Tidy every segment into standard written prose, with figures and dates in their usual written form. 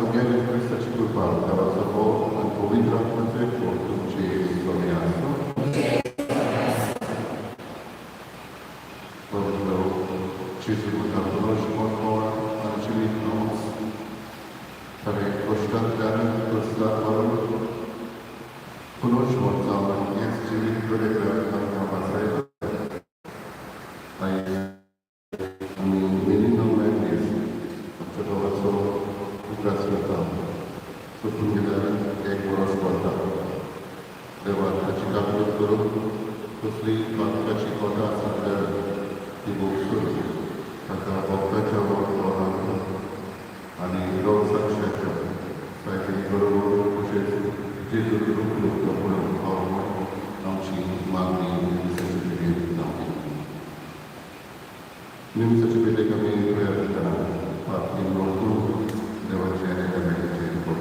sognienie Chrystaci कृपा देवाचा भाव आणि पवित्र आत्म्याचे एकत्व तुमचे स्वामी असो. Pământul ce se putea cunoaște conform acelui nouț, care conștient de anul păstrat valul, cunoaște morțalul, este ce victorie grea în apasarea. Ai menino mai des, ce dovați o lucrație ta, să pungerea e curoșcoata. Deoarece ce capitolul, pusli matka ci kota sadar di buksul, kata bokta orang ani rok sakshata, saya kini guru kucing jitu dulu kemudian orang namci magni sesuatu namci. Nim sesuatu kami berada di lokal dewan jaya kami di lokal.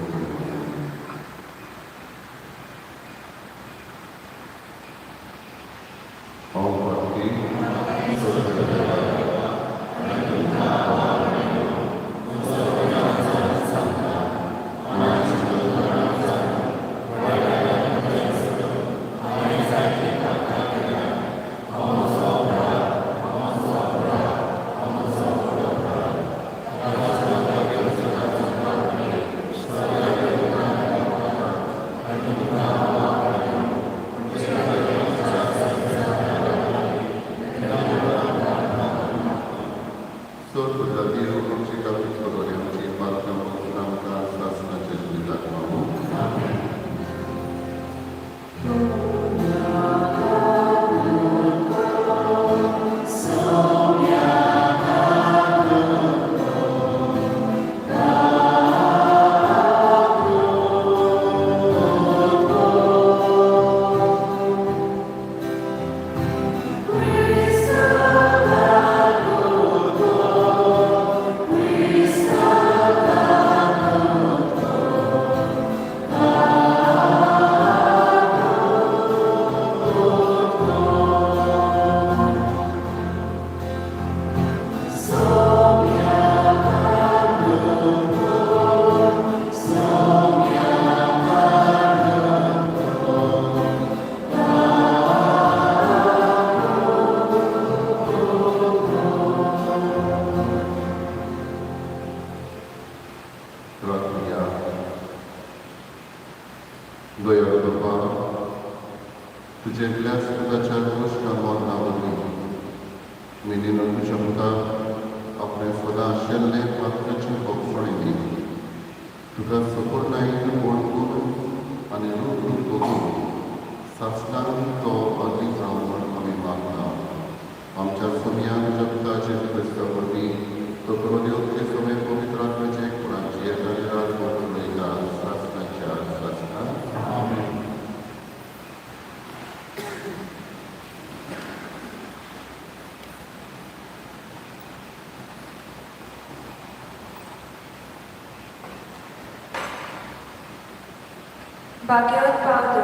Bhagavad Paulo,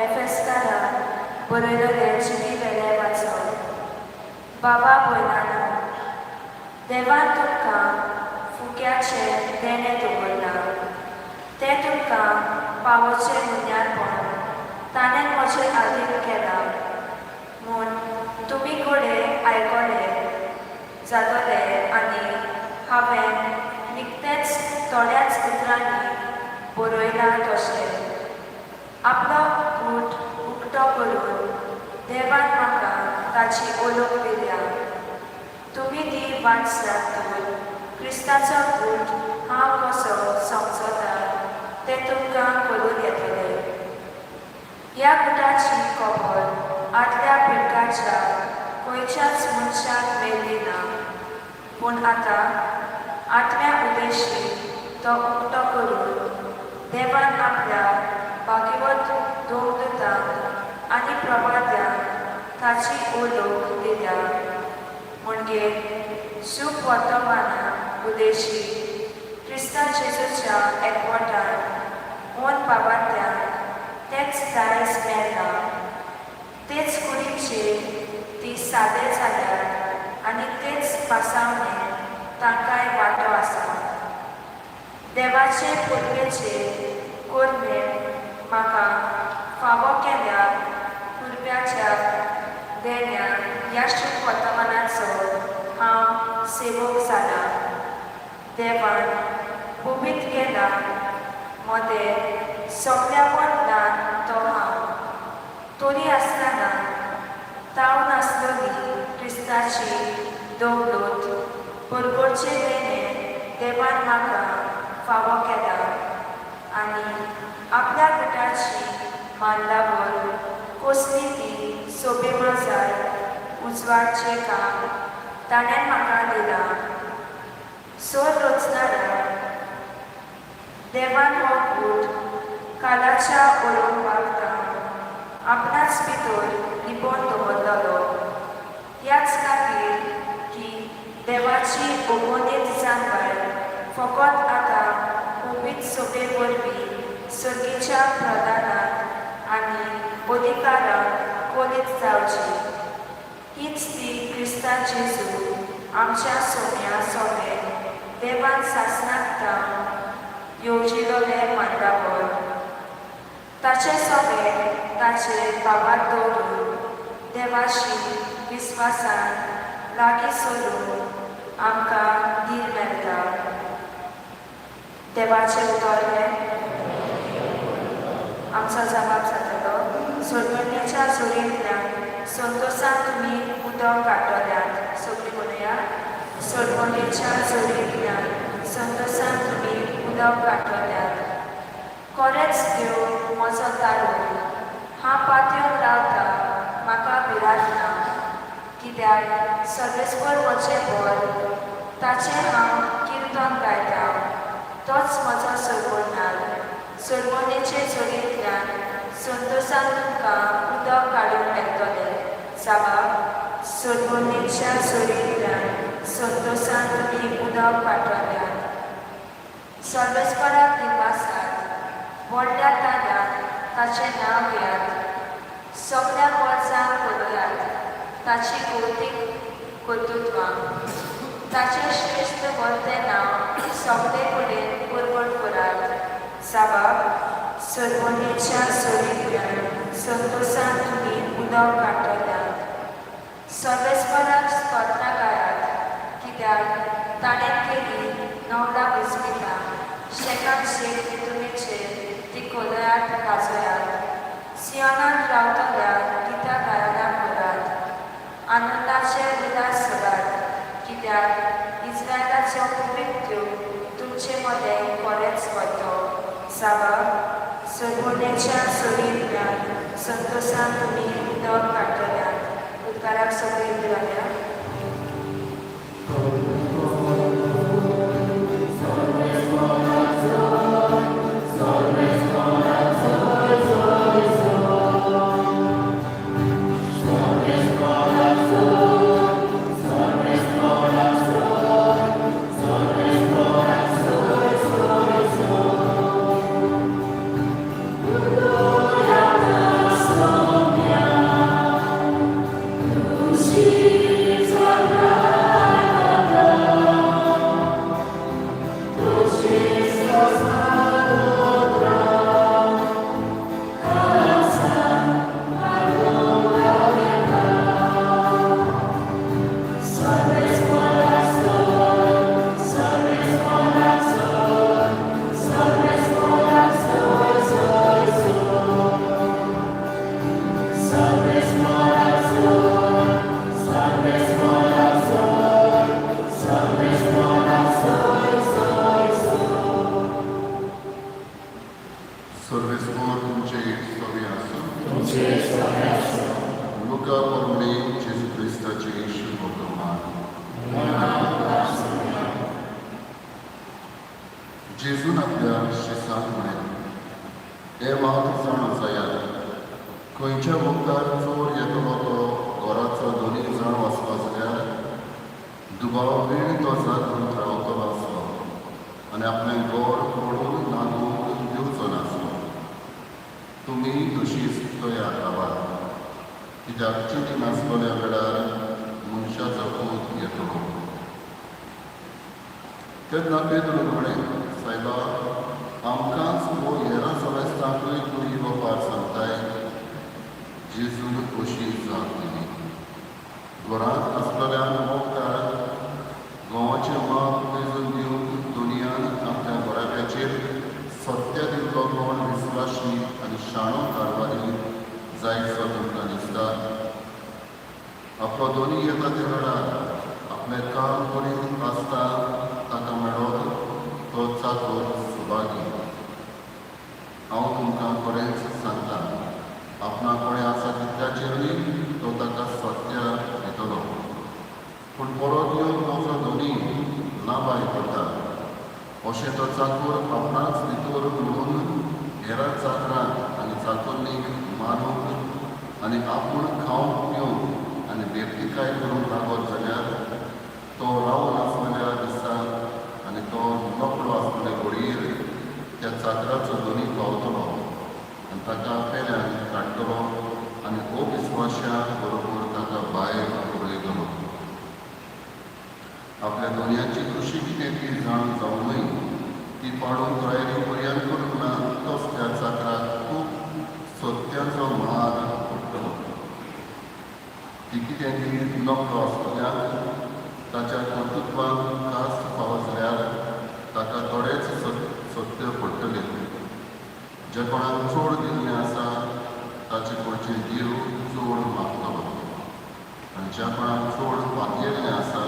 Efeskara, बरयलेले चिटी वेले वाचो. बाबा बोयनाना, देवान तुमकां फुक्याचे देणे दवरला. तें तुमकां पावोचें मुन्यारपण ताणें म्हजे आदीन केलां म्हूण तुमी घोडे आयकले जातले आनी हांवें निकतेंच थोड्याच उतरांनी बरयलां तशें. आपलो गूट उक्तो करून देवान म्हाका ताची ओळख दिल्या. तुमी ती वाटसातून क्रिस्ताचो गूट हांव कसो समजता तें तुमकां कळून येतलें. ह्या गुटाची खबर आदल्या पिळगाच्या खंयच्याच मनशाक मेळ्ळी ना, पूण आतां आत्म्या उद्देशी तो उक्तो करून देवान आपल्या भागवत दोगदूतांक आनी प्रवाद्यांक ताची ओळख दिल्या. म्हणजे सूख वर्तमाना उद्देशी क्रिस्ता जेजूच्या एकवटान ओन बाबांत्यांक तेच दायज मेळ्ळा. तेच कुडीचेर ती सादे जाल्यात आनी तेच पासावणे तांकांय वांटो आसा. देवाचे पुर्वेचे कोरमे म्हाका फावो केल्या कुरप्याच्या देण्या ह्या शुभ वर्तमानाचो हांव सेवक जाला. देवान पवित केला मोदें सगळ्या वर्णान तो हांव. तोरी आसतना ताव नासलोली क्रिस्ताची दोगलोत परगोरचे देणे देवान म्हाका फावो केला आनी आपल्या गटाची मान लागून कसली ती सोबेमाजाय उजवाडचें काम ताणें म्हाका दिलां. सोर रचणाऱ्या देवान हो पूत कालाच्या ओळख आपणाच भितर लिपोवन दवरलेलो. ह्याच खातीर की देवाची ओगोनीत जाणवाय फकत आतां पवित सोबे वरवीं सर्गेच्या प्रधानांत आनी अधिकारांत कोलीत जावची. हीच ती क्रिस्तांव जेजू आमच्या सोम्या सोबे देवान सासणाकता येवजिलोले मांडावर. ताचे सोबे ताचे बाबात दवरून देवाशी विस्वासान लागीं सरून आमकां धीर मेळटा. देवाचे उतर हे आमचो जबाब जातलो. सोडवणेच्या जोडींतल्यान संतोशान तुमी उदक काडटल्यात. सगळीं म्हणुया, सोडवणेच्या जोडींतल्यान संतोशान तुमी उदक काडटल्यात. खरेंच देव म्हजो तारू, हांव पातयेवन रावता, म्हाका भिरांत ना. कित्याक सर्वेस्पर म्हजें बळ, ताचें हांव किर्तन गायता. तोच म्हजो सरवडणार. सरवणेचे जोडींतल्यान संतोशान तुमकां उदक काडून मेळटलें. जाबाब, सरवणेच्या जोडींतल्यान संतोशान तुमी उदक काडटल्यात. सर्वेस्पराक दिवसांत व्हडल्या ताण्यान ताचें नांव घेयात. सगळ्या वर्सांक पळयात ताची कौतीक कर्तृत्वां. ताचें श्रेश्ठ व्हडलें नांव सगळे कडेन परगट करात. जाबाब, सरवणेच्या जोडींतल्यान संतोशान तुमी उदक काडटल्यात. सर्वेस्पराक स्तोत्रां गायात, कित्याक ताणें केली नवला विस्मिता. शेकाक शेक तितुमेचेर ती कोलयात गाजोयात. सियोनांत रावतल्या गितां गायना करात. आनंदाचे उल्हास करात, कित्याक इस्रायलाचो पवित्र देव तुमचे मदें खरेंच वतो. जाबाब, सरवणेच्या जोडींतल्यान संतोशान तुमी उदक काडटल्यात. उदकाराक सगळीं घालया. Luca por mí, Jesucristo, Jesu जेजून आपल्या शिसांक म्हळें, हे मात जाण जायात. खंयच्या मुखार चोर येतलो तो घराचो दोनी जाण वचपा जाल्यार दुबाव वेळ तो जागून रावतलो आसलो आनी आपलें घर पडून नागूंक दिवचो नासलो. तुमी तशींच तयार रावात, कित्याक चिंत नासलोल्या वेळार मनशाचो पूत येतलो. तेन्ना पेद्रो म्हळें, फैला आमकांच वो हेरां सवेस्तांकूय तुमी वो पार सांगताय जेजून अशी जाप दिली. घरांत आसलेल्यांक मोगतात गोवाचें माप मेजून दिवंक दुनियान आपल्या गोराब्याचेर सत्य दिल्लो कोण विस्वाशी आनी शाणो कारवारी जायचो तुमकां दिसता. आपलो दोनी येता ते वेळार आपलें काम करीत आसता ताका मेळोन तो चाकर सुभागी. हांव तुमकां खरेंच सांगता, आपणा कोणें आसा तितल्याचेरूय तो ताका सत्य दितलो. पूण परत येवन म्हजो दोनी नाबाय करता अशें तो चाकर आपणाच भितर म्हणून हेरां चाकरांक आनी चाकरणीक मारूंक आनी आपूण खावंक पिवंक आनी बेपतिकाय करूंक लागत जाल्यार तो रावन आसलेल्या दिसा आनी तो नकळो आसलेल्या घडयेर त्या चाकराचो दोनी पावतलो आनी ताका पेल्यान काडटलो आनी अविस्वाशा बरोबर ताका भायर उडयतलो. आपल्या दोनयाची कृशी कितें ती जाण जावनय ती पाडून तयारी पर्यंत करूंक ना तोच त्या चाकराक खूब सत्याचो मार पडटलो. ती कितें ती नकळो आसलेल्याक ताच्या कर्तृत्वाक कास्ट फावो जाल्यार ताका थोडेच सत्य पडटले. जे कोणाक चोड दिल्लें आसा ताचे कडचे देव चोड मागतलो आनी ज्या कोणाक चोड पातयेल्लें आसा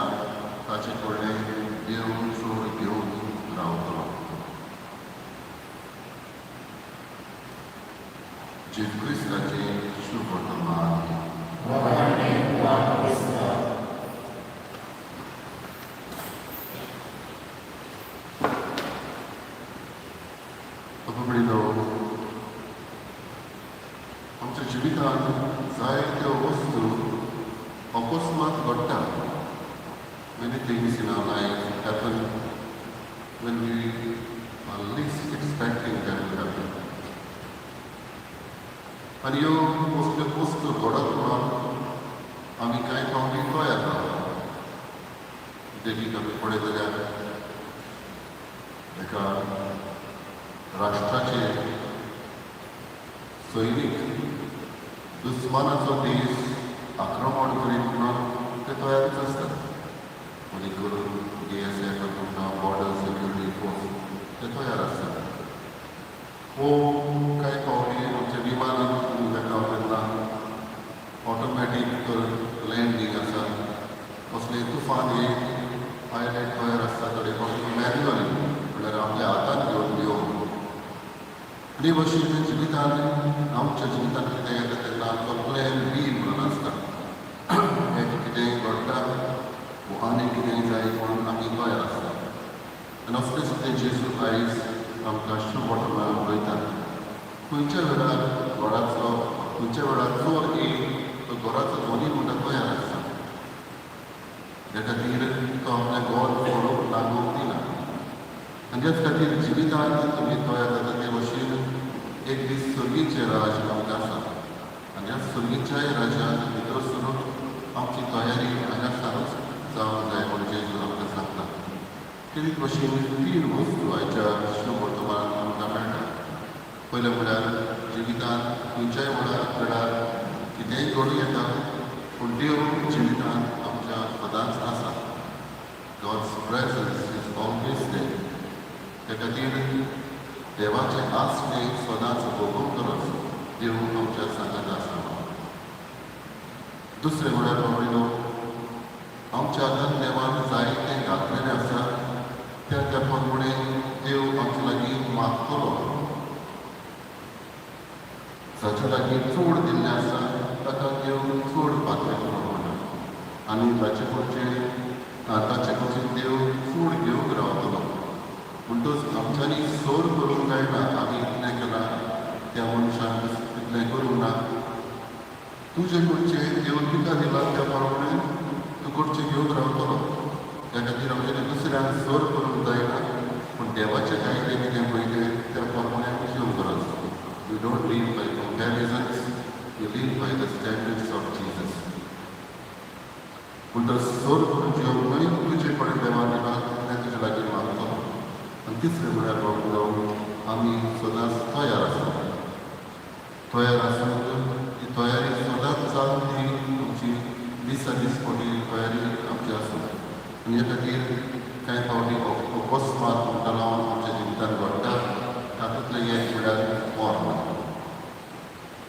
ताचे कडलें देव चोड घेवन रावतलो. जेजू क्रिस्ताचें शुभ वर्तमान. आमच्या जिवितांत जायत्यो वस्तू अकस्मात घडटा. Many things in our life happen when we are least expecting them to happen. आनी ह्यो कसल्यो वस्तू घडत म्हणून आमी कांय फावटी गोंयांत रावता. देखीक आमी पळयत जाल्यार एका राष्ट्राचे सैनीक दुस्मानाचो देश आक्रमण करीत म्हणून ते तयारीच आसतात. मदीं करून BSF म्हणटा बॉर्डर सिक्युरिटी फोर्स ते तयार आसतात. वो कांय फावटी आमच्या विमानान तेन्ना तेन्ना ऑटोमॅटीक लँडींग आसा. कसलें तुफान येयत पायलट तयार आसता थोडे फावटी मॅन्युअली म्हणल्यार आपल्या हातान घेवन येवंक. हे भशेन जिवितांत आमच्या जिवितांत कितें येता तेन्ना आमचो प्लॅन बी म्हणून आसता. एक कितेंय घडटा वो आनी कितेंय जाय म्हणून आमी तयार आसता. आनी असलें सुद्दां जेजू आयज आमकां शुभ वर्तमान उलयतात. खंयच्या वेळार घराचो खंयच्या वेळार चोर येयी तो घराचो दोनी म्हणटा तयार आसता. त्या खातीर तो आपल्या घर फोडूंक लागूंक दिना. आनी त्याच खातीर जिवितांत तुमी तयार जाता ते भशेन एक दीस सर्गीचें राज आमकां आसा. आनी ह्या सर्गीच्याय राजान भितर सरून आमची तयारी हांगासरूच जावंक जाय म्हूण जेजू आमकां सांगता. तेच भशेन 3 वस्तू आयच्या शुभ वर्तमान आमकां मेळटा. पयलें म्हळ्यार जिवितांत खंयच्याय वेळार कितेंय घडूं येता पूण देव जिवितांत आमच्या सदांच आसा. God's presence is always there. त्या खातीर देवाचें आसणें सदांच भोगूंक देव आमच्या सांगात आसा. दुसरें म्हळ्यार बाबडीनो आमच्या हातांत देवान जायतें घातलेलें आसा. त्या प्रमाणें देव आमचे लागीं मागतलो. जाचे लागीं चोड दिल्लें आसा ताका देव चोड पातयतलो म्हणटा. आनी ताचे कडच्यान देव चोड घेवंक रावतलो. म्हणटच आमच्यांनी सोर करूंक जायना. आमी इतलें केलां त्या मनशान तितलें करूंक ना. तुजे कडचें देव तुका दिला त्या प्रमाणें तूं कडचें घेवंक रावतलो. त्या खातीर आमच्यांनी दुसऱ्यांक सोर करूंक जायना. पूण देवाचें कायदें कितें पळयलें त्या प्रमाणें आमी जिवंक गरज. You don't live by comparisons, you live by the standards of Jesus. म्हणटच सोर करून जिवंक न्हय तुजे कडेन देवान दिला तितलें तुजे लागीं मागतलो. आनी आनी तिसरें म्हळ्यार लोक आमी सदांच तयार आसूंक ही तयारी सदांच चालू ती आमची दिसा दिसपटी तयारी आमची आसूं आनी ह्या खातीर कांय फावटी अकस्मात म्हणटा हांव आमच्या जिवितांत घडटा तातूंतलें एक म्हळ्यार मरण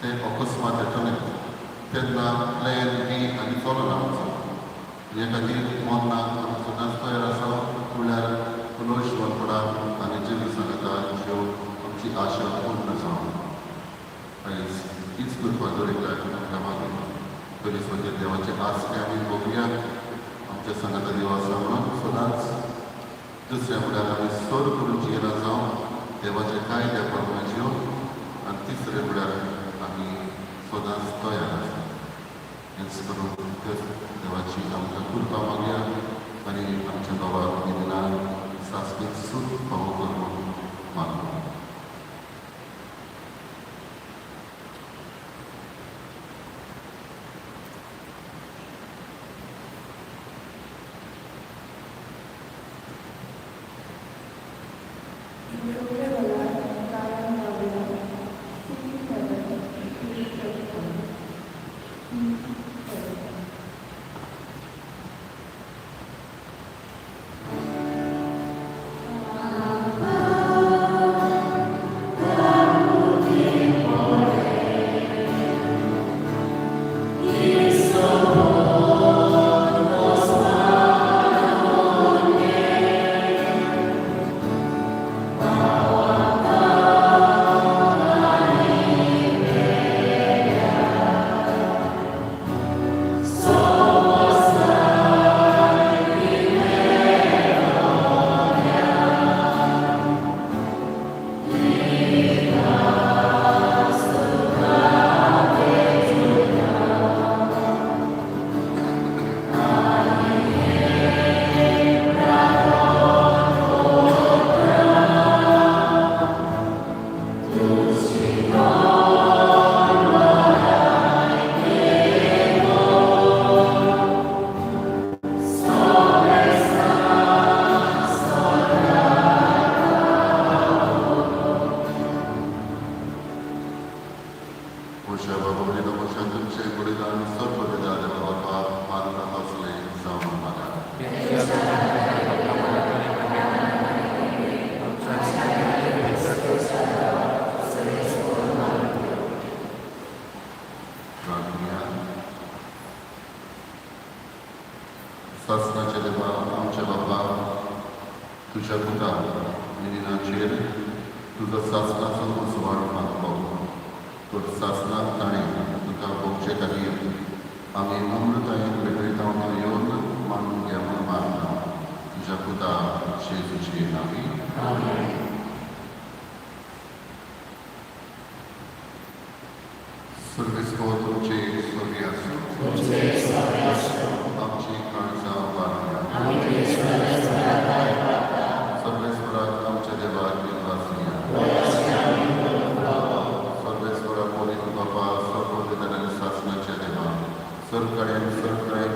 तें अकस्मात येतलें तेन्ना प्लॅन बी आनी चलना आमचो ह्या खातीर मरणाक आमी सदांच तयार आसप म्हळ्यार पुनर्जीवनपणान आनी जेवी सांगता ज्यो आमची आशा पूर्ण जावं आयज हीच करपा दवरिताय आमकां मागीर तरी सुद्दां देवाचे आसके आमी बघुया आमच्या सांगता देवा सांगून सदांच दुसरें म्हळ्यार आमी सर करून जियेना जावं देवाचे कायद्या परमेच्यो आनी तिसरें म्हळ्यार आमी सदांच तयार आसा हेच करून देवाची आमकां कृपा मागया आनी आमच्या बाबाक निमणान सासपीत सूख फावो करून मागूया शासनाचे देवा आमच्या बाबा तुझ्या पुता मिलिनाचेर तुजो शासनाचो उसवाड मागलो तर शासनाक ताणें तुका भोगचे खातीर आमी नम्रतायेन वेगळीतावना येवन मानून घे म्हूण मागना तुझ्या पुता जेजूची नांवी सर्वेस्को तुमचे स्वर्गीय आसूं आमची काळजां वाडया सर्वेस्वराक आमच्या देवाक विश्वासिया सर्वेस्वरा पवित्र बाबा सर्वोदय शासनाच्या देवा सरकडेन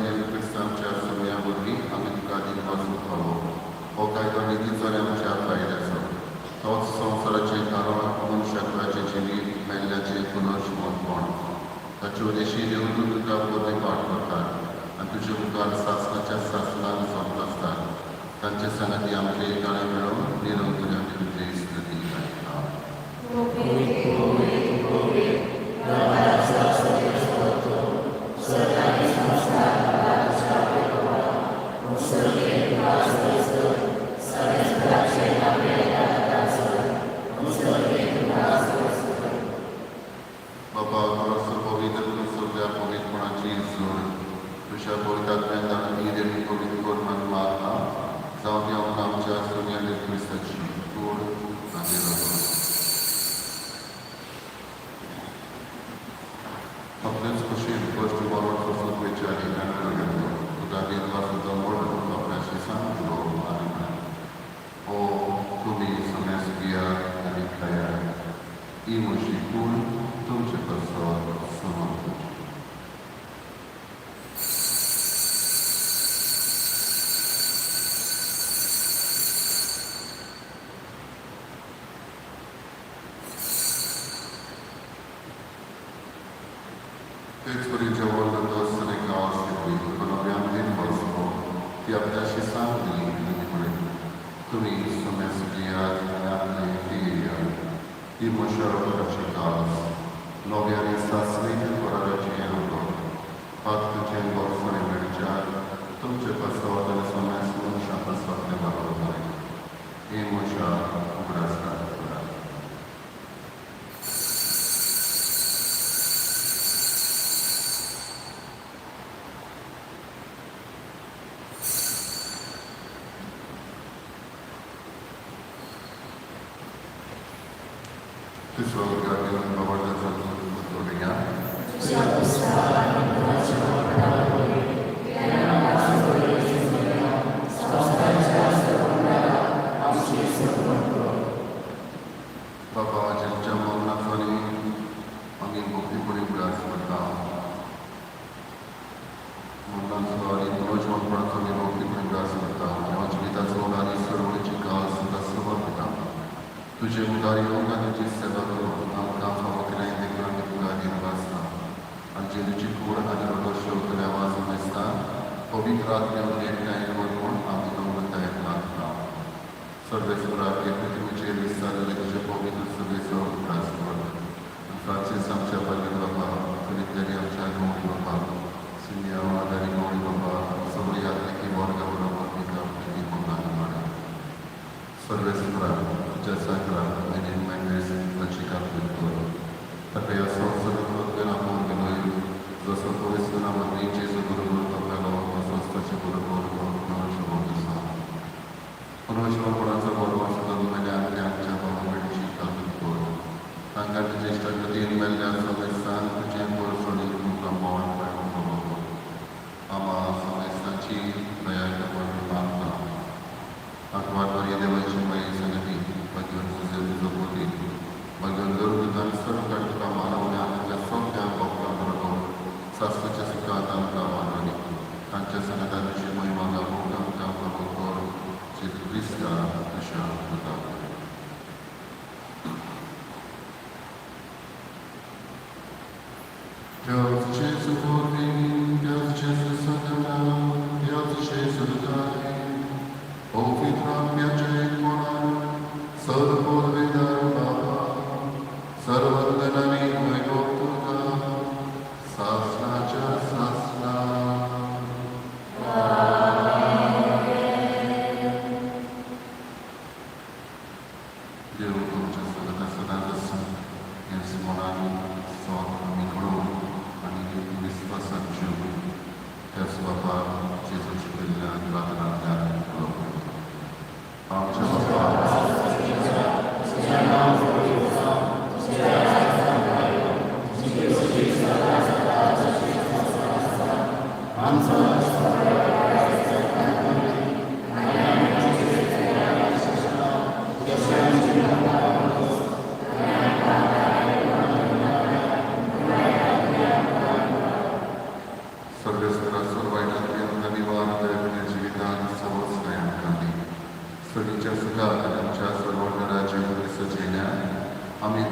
जेजू क्रिस्तांच्या सगळ्या वरवीं आमी तुका दिनवासून खालो हो कायदो निधीचो आमच्या फायद्याचो तोच संवसाराचें कारण मनशाचे जिवीत आयिल्ल्याचें पुनर्जीवनपण ताचे उद्देशी देव तूं तुका बरें पाठ करतात आनी तुजे मुखार शासनाच्या शासनान सोंपता आसतात तांचे सांगाती आमचे एकाणे मेळोवन निरंतर आमी तुजे स्तुती गायता बाबा थोडंसं पवित्र सगळ्या पवित्रपणाची जोड तुझ्या पवित्रांतल्यान न्हीद पवित्र करून मागता जावं ती आमकां आमच्या सगळ्या क्रिस्ताची गोड आनी आपलेच कुशीन गोश्ट बरोबर कसो विचारी तुका देवा सुद्दां म्हणून आपल्याशी सांगलो आनी हो तुमी सगळ्या स्त्रिया आनी खऱ्या ही म्हजी कूड तुमचे कसो समर्पण Tyś, który działał do dostry chaos i wykonałem impossible, ty abdashi sam delivery. Tumi sumesi diat namne filia. I muszaro raczej chaos. Nowiary sasmity poradzienko. Fakt cię borsony myrczak. Tumcze pasowane sumesi musza pasowne walorne. I musza obrazna. Sessualidade no valor da doutrina. Bapa jam nafani angin bukti puri beras berkah. Mandan sehari terus memperhatikan bukti puri beras berkah. Yang cerita saudari seru cikal sudah sebab kita. तुझे उदारी होगा तुझे सेवा करो हम काम सामग्री देखना निपुणारी निवासना अंजे तुझे पूर्ण अनुरोध शोधने आवाज निस्ता पवित्र आत्मा में एकता है और कौन आदि नम्रता है प्रार्थना सर्वेश्वर के पृथ्वी चेल विस्तार तुझे पवित्र सर्वेश्वर प्रार्थना फ्रांसिस आमच्या बलिन बाबा सुनितरी आमच्या गौरी बाबा सिनिया आधारी गौरी बाबा सगळी आत्मिकी वर्गावर आत्मिका प्रति कोणाला सर्वेश्वर जैसा मेरे मैंने लचिका बिल्कुल tapi asal sebetulnya dengan apa dengan dosa tulis dengan apa ni Yesus guru kalau dosa seperti guru kalau semua dosa. Kalau semua orang sebab dosa itu menjadi yang jauh mencinta betul. Angkat jesta ketin menjadi sebesan kecemur soli bukan mohon pada ama sebesan ci daya kepada Allah. Akhbar dari dewa cumai sangat bagian sosial disebut bagian guru dan serta keamanan yang sosial bahkan berlaku sastra sesuatu keamanan ini kancah sangat ada cumai mangga bukan berlaku Yesus Kristus Masyarakat kita. Deus Jesus morreu, Deus Jesus sagrado, Deus Jesus dai, ouve tramia jai सर्वोद Vidarbha सर्वंदननी वैगोक्तुका सासना च सासना Deus tuntut sudah sedang yang semuanya soal mikro ani dispasan jauh Deus Bapa Jesus Kristus Bapa dan Amin.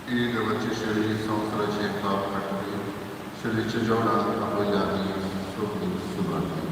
i dovecisheri संवत्सराचे काळ काढले शरीरच्या जेवणात आपल्या सोबी सुरुवात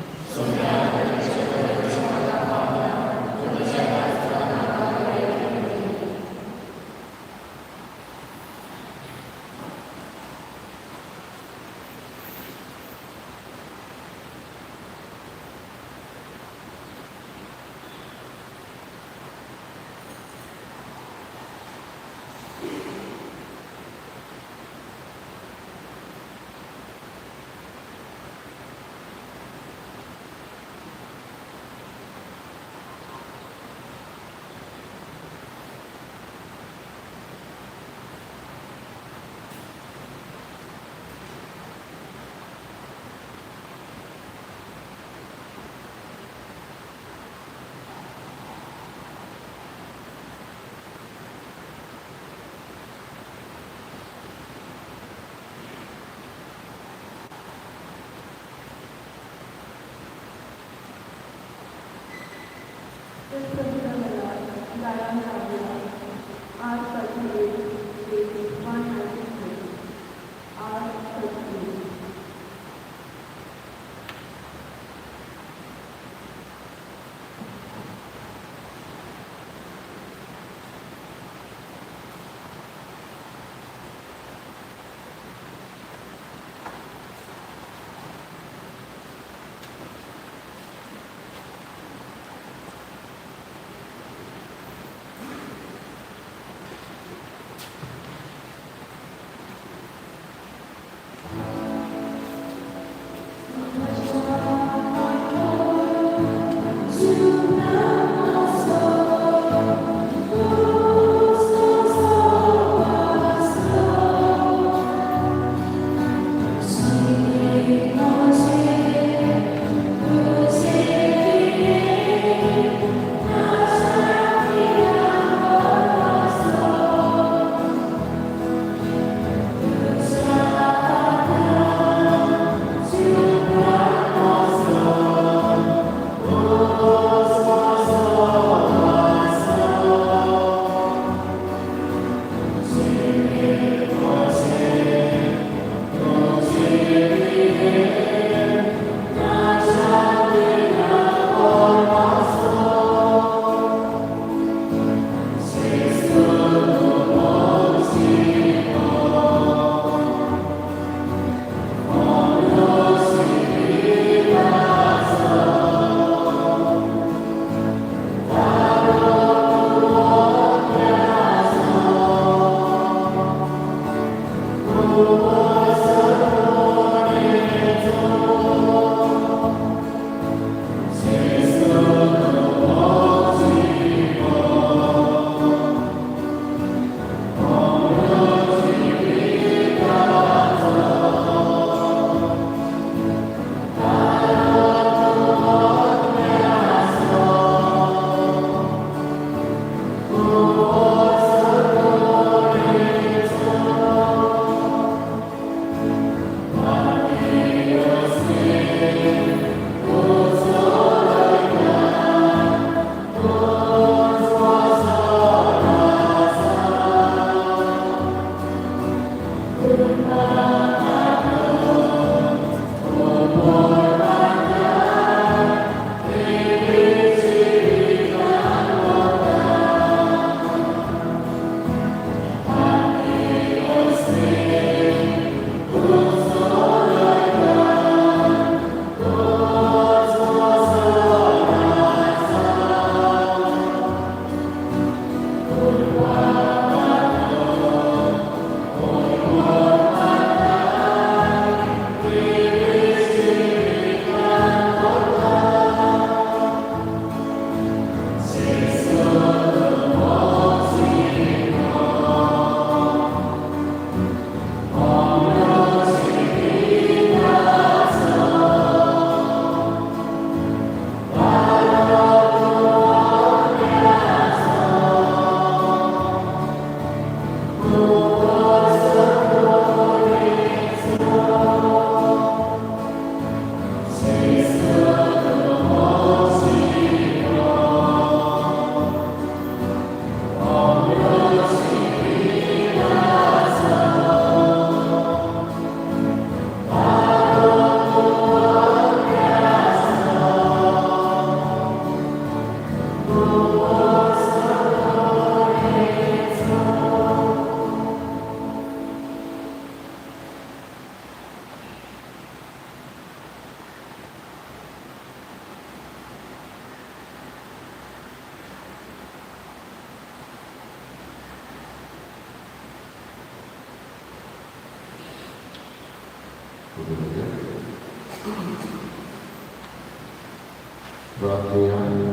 Praർത്ഥനയായി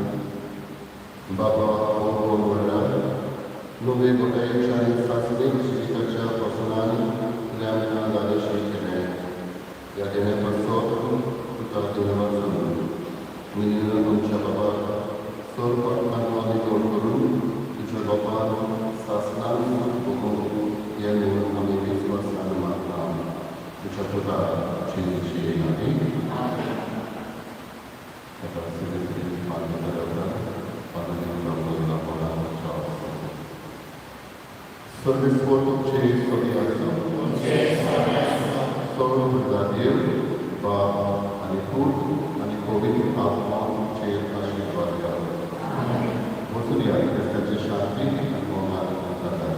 Baba Ogola, Nove Botaicha, Fasting, Sitacha, Personali, Lamina, Dalishi, Yadene Pasot, Utatina Masan, Minina Chababa, Sorpa, Manwani Guru, Ichabapan, Sasnan, Bogo, Yenu, Namilis, Masan, Ichaputa, Chini, So this photo chase for the answer. So Daniel, Anipur, Anikovi, Alman, Chair, Ashwada. Musulia, Mr. Shanti, and Mohammed Mutada.